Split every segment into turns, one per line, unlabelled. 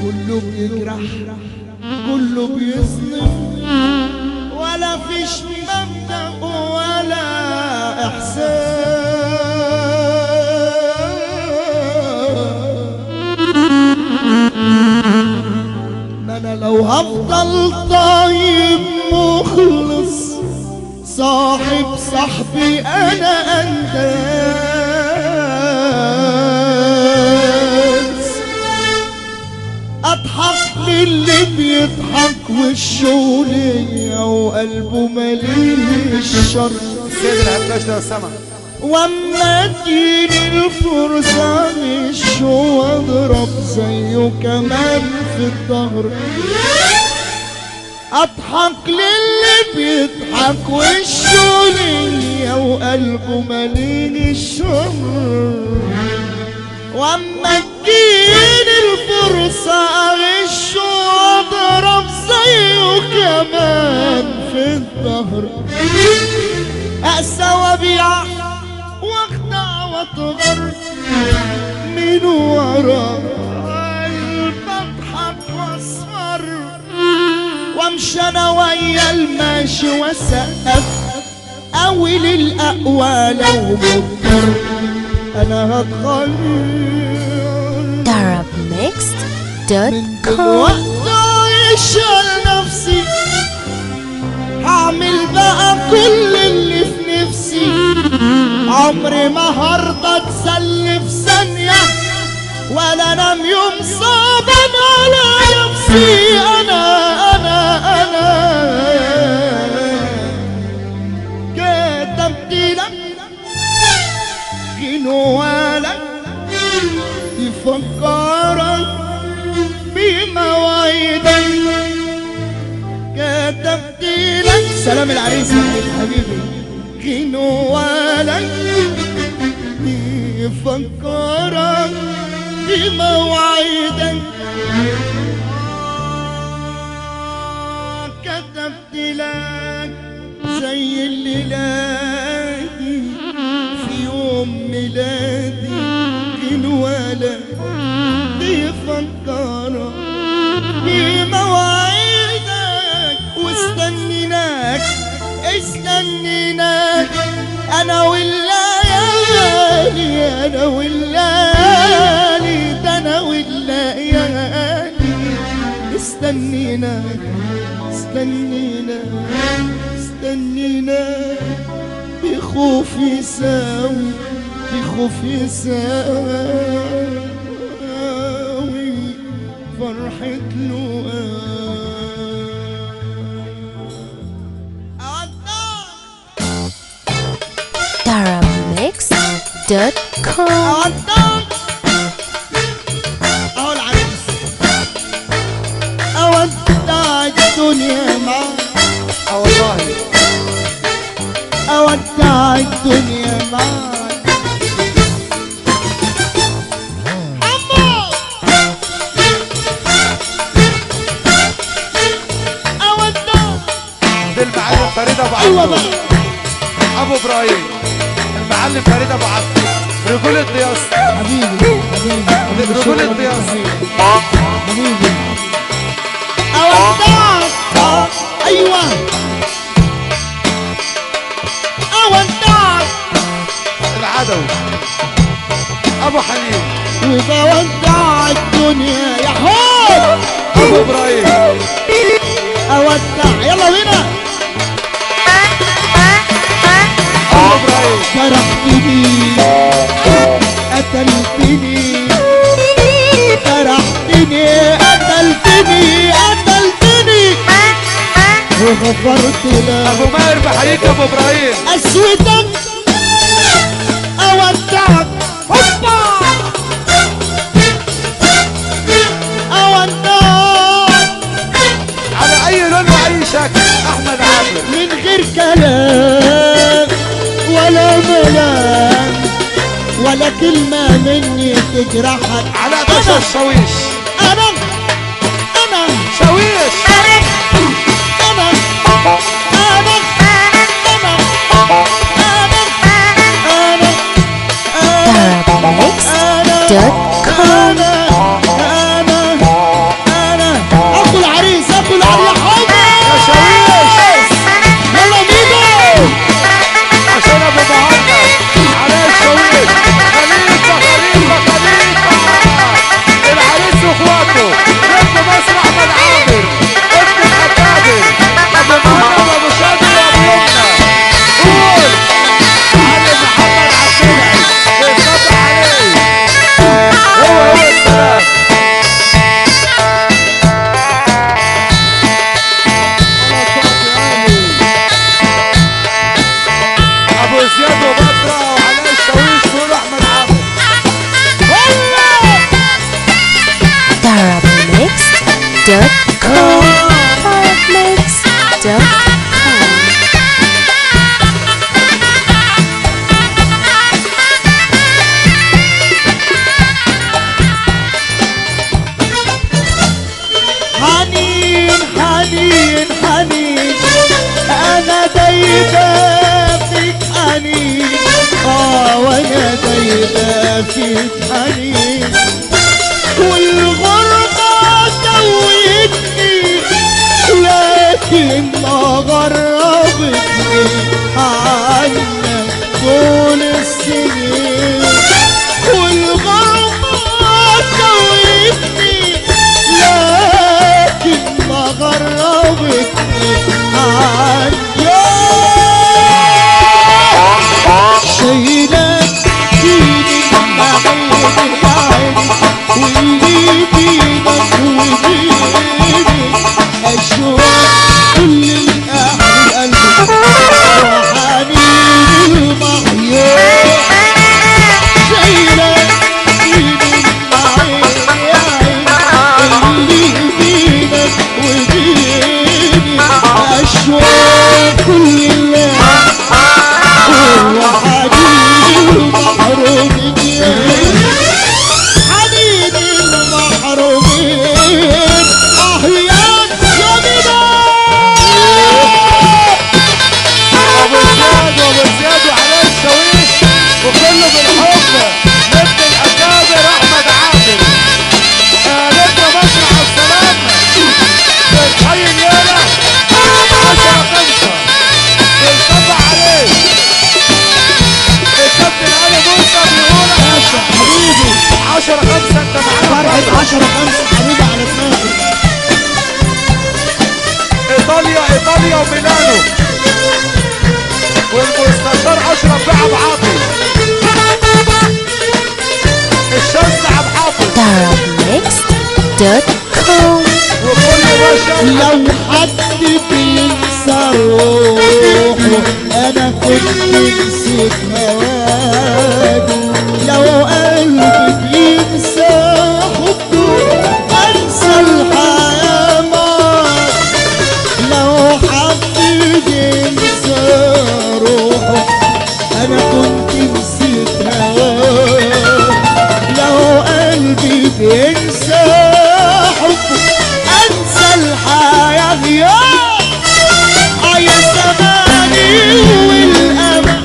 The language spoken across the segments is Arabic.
كله بيجرح كله بيظلم ولا فيش مبدأ ولا إحسان. ما أنا لو هفضل طيب مخلص صاحب صاحبي أنا أنداس، أضحك للي بيضحك وشه ليا وقلبه مليء الشر.
السيد العباس ده سما
واما تجيني الفرصة مش واضرب زيه كمان في الظهر، اضحك للي بيضحك وشه ليا وقلبه مليء الشر. واما تجيني الفرصة اغش واضرب زيه كمان في الظهر، اقسى وابيع واخدع واتغر من ورا بضحك واصفر، وامشي انا ويا الماشي واسقف اوي للاقوى لو مضطر. انا هتغير
Arabmixed.com.
عايشة لنفسي، هعمل بقى كل اللي في نفسي، عمري ما هرضى اتسلي في ثانية ولا انام يوم صعبا على نفسي. انا كتبت لك غنوالك يفكرك بمواعيدك، كتبت لك سلام العريس حبيبي غنوالك يفكرك بمواعيدك، كتبت لك زي الليلادي في يوم ميلادي غنوالك يفكرك بمواعيدك، واستنيناك انا والليالي انا والليالي ده انا والليالي استنيناك بخوفي ساوي فرحة
Arabmixed.com.
اهو العريس اودع الدنيا معاك،
والله
اودع الدنيا معاك،
دي المعلم فريد ابو
ايوه
عبده
بقى
ابو ابراهيم، المعلم فريد ابو عبده رجولة ضياس
حبيبي
رجولة ضياس
حبيبي اودعك ايوه اودعك
العدوي ابو حنين
وبودع الدنيا يا حب
ابو ابراهيم
اودع يلا وهنا
ابو ابراهيم
جرحتني قتلتني جرحتني قتلتني وغفرت لك.
ابو ماهر بحييك يا ابو ابراهيم.
اسودك اودعك هوبا اودعك
على اي لون واي شكل. احمد عامر
من غير كلام ولا ملام ولا كلمة مني تجرحك.
على باشا الشاويش.
انا
شاويش.
اخو العريس اخو العريس
يا شاويش.
يلا ميدو
عشان ابو مهند على الشاويش. خليفه العريس واخواته ابن مصر احمد عامر ابن الحكابر ابو مهند وابو شادي وابو يمنى. قول علي محمد عبدالعي بيصب عليه. هو السلام. ابو زياد وبدرة وعلي الشاويش بيقولوا احمد عامر.
Darabmix.com Darabmix.com
حنين حنين حنين انا دايبة فيك حنين وانا دايبة فيك حنين والغربة توتني لكن ما غربتني عنك طول السنين والغربة توتني لكن ما غربتني عنك شايلك فيني مع عيني واللي بينك وبيني أشواق كل الأهل قلبي وحنين المحيا شايلك فيني مع عيني اللي بينك وبيني أشواق كل الأهل وحنين المحرومين حنين المحرومين أحيان جميلة
ابو زياد وعلي الشاويش وكله بالحب نبني الاكابر احمد عامر. نبني مصر على السلامة بالحي اليالة 10-5 بنصب عليه. الكابتن علي موسى بيقول
باشا حبيبي
10-5 انت معانا.
فرحة 10-5 حبيبي على دماغي.
ايطاليا وميلانو والمستشار اشرف بقى ابو عاطي. الشمس عبد حافظ
Darabmix.com
وكل باشا.
لو حد بينسى روحه انا كنت نسيت هواده لو قلبي بينسى حبه انسى الحياة معاه لو حد بينسى روحه انا كنت نسيت هواه لو قلبي بينسى حبه انسى الحياة يا زماني والامل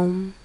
home.